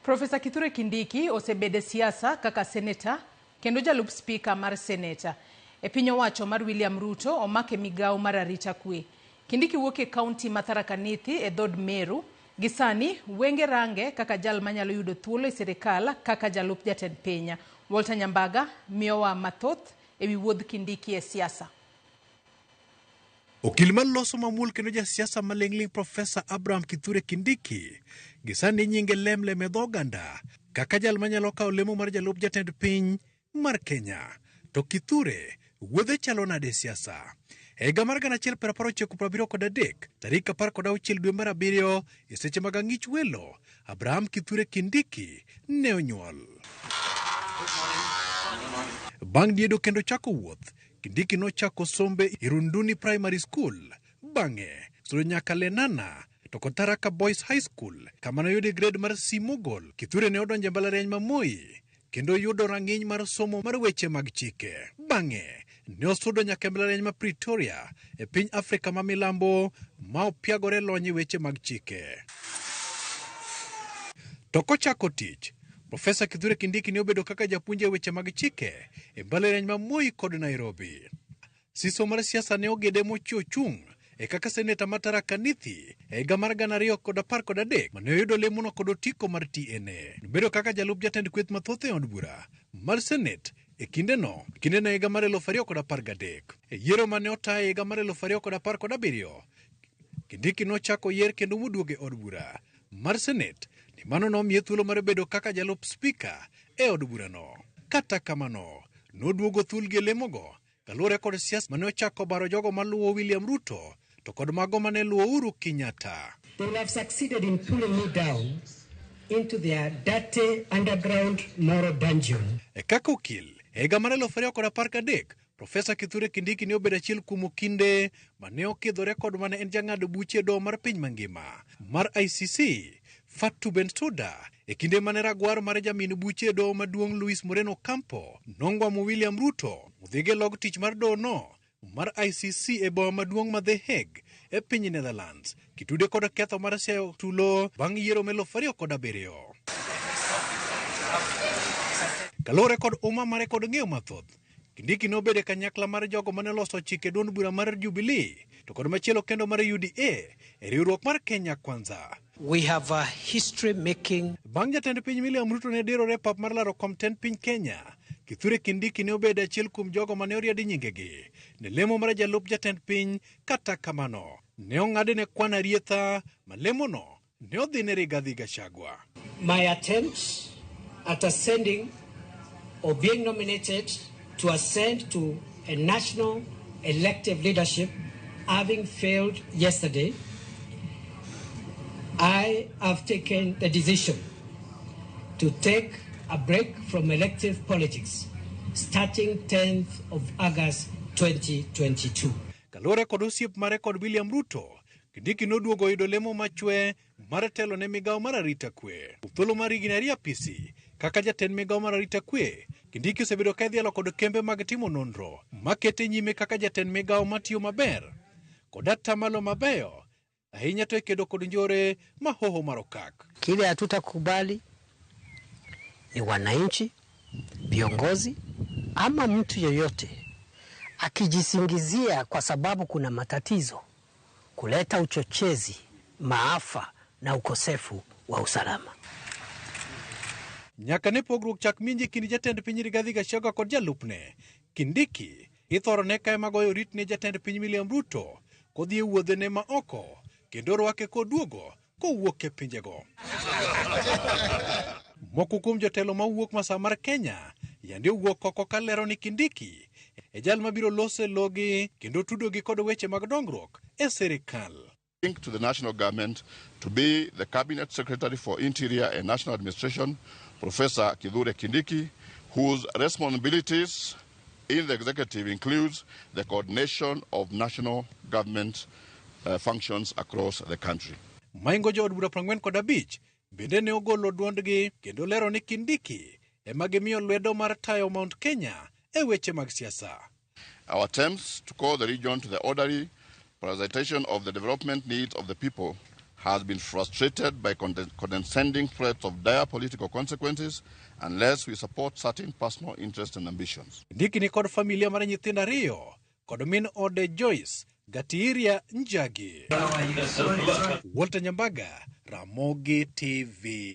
Profesa Kithure Kindiki osebede siasa kaka seneta kendo jalup spika mar seneta. E piny owacho mar William Ruto omake migao mar arita kwe. Kindiki wuok e kaunti ma Tharaka Nithi e dhod Meru. Gisani wenge range kaka jal manyalo yudo thuolo e sirikal kaka jalup jatend piny. Walter Nyambaga miyowa mathoth ewi wuodh Kindiki e siasa. Okil maloso mamul kendo ja siasa malingling Profesa Abraham Kithure Kindiki gisani nyinge lemlem e dhoganda kaka jal manyalo kawo lemo mar jalup jatend piny mar Kenya. To Kithure wuodhe chalo nade siasa. E higa mar 1973 tarik 16 dwe mar 7 e seche mag ang'ich welo Abraham Kithure Kindiki ne onyuol. Bang' diedo kendo chako wuoth, Kindiki nochako sombe Irunduni Primary School, bang'e sudo nyaka Lenana to kod Tharaka Boys High School, kama noyude grade mar C mogol. Kithure ne odonjo e mbalariany ma Moi kendo yudo rang'iny mar somo mar weche mag chike. Bang'e ne osudo nyaka e mbalariany ma Pretoria e piny Afrika ma milambo ma opiagore lony e weche mag chike. To kochako tich, Profesa Kithure Kindiki ne obedo kaka japuonj e weche mag chike e mbalariany ma Moi kod Nairobi. Siso mar siasa ne ogede mochung' e kaka seneta ma Tharaka Nithi e higa mar 2013 mane oyudo lemono kod otiko mar TNA. Nobedo kaka jalup jatend kweth mathoth e od bura mar Senate e kindeno higa mar 2013. E yiero mane otayo e higa mar 2017, Kindiki nochako yier kendo moduogo e od bura mar Senate. Ni mano nomiye thuolo mar bedo kaka jalup spika e od burano. Kata kamano, noduogo thulgi lemogo kaluwore kod siasa mane ochako baro jogo maluwo William Ruto to kod mago mane luwo Uhuru Kenyatta. They will have succeeded in pulling me down into their dirty underground moral dungeon. E kaka okil, e higa mar 2013, Profesa Kithure Kindiki ne obedo achiel kuom okinde mane okidhore kod mane en jang'ado buche doho mar piny mangima mar ICC, Fatu Bensouda, e kinde mane ragwar mar jamin buche doho maduong' Luis Moreno Campo nongwamo William Ruto modhige log tich mar doho no mar ICC e boma maduong' ma The Hague e piny Netherlands, kitude kod ketho mar siayo tulo bang' yiero 2007. Kalore kod uma mare kod ng'eyo mathoth, Kindiki nobedo e kanyakla mar jogo mane loso chike duond bura mar Jubilee to kod machielo kendo mar UDA e riwruok mar Kenya Kwanza. We have a history making. Bang' jatend piny William Ruto ne dirore pap mar laro kom ten piny Kenya, Kithure Kindiki ne obedo achiel kuom jogo mane oriadi nyingegi ne lemo mar jalup jatend piny. Kata kamano, ne ong'ade ne kwan arietha ma lemono ne odhi ne Rigathi Gachagua. My attempt at ascending or being nominated to ascend to a national elective leadership having failed yesterday, I have taken the decision to take a break from elective politics starting 10th of August 2022. Kalore kod osiep mare kod William Ruto, Kindiki noduogo yudo lemo machwe mar telo ne migao mar arita kwe. Thuolo mar higni 2 apisi kaka jatend migao mar arita kwe, Kindiki osebedo ka idhialo kod kembe mag timo nonro makete nyime kaka jatend migao matiyo maber kod atamalo mabeyo ahinya to kedo kod njore mahoho marokak. Kile hatutakubali ni wananchi, viongozi ama mtu yoyote akijisingizia kwa sababu kuna matatizo kuleta uchochezi, maafa na ukosefu wa usalama. Nyaka ne pogruok chak minji kind jatend piny Rigathi Gachagua kod jalupne, Kindiki ithoro ne kae magoyo rit ne jatend piny William Ruto kodhi e wuodhene ma oko kendo rwake koduogo kowuok e pinjego. Moko kuom jotelo mawuok masa mar Kenya yande owuok oko kalero ni Kindiki e jal mabiro lose logi kendo tudogi kod weche mag dongruok e sirikal. Link to the national government to be the Cabinet Secretary for Interior and National Administration, Professor Kithure Kindiki, whose responsibilities in the executive includes the coordination of national government functions across the country. Maingo jo od bura 45 bende ne ogolo duondgi kendo lero ni Kindiki ema gimiyo lwedo mar tayo Mount Kenya e weche mag siasa. Our attempts to call the region to the orderly prioritization of the development needs of the people has been frustrated by condescending threats of dire political consequences unless we support certain personal interests and ambitions. Kindiki ni kod familia mar nyithindo ariyo kod min ode Joyce Gatiria Njagi. Walter Nyambaga, Ramogi TV.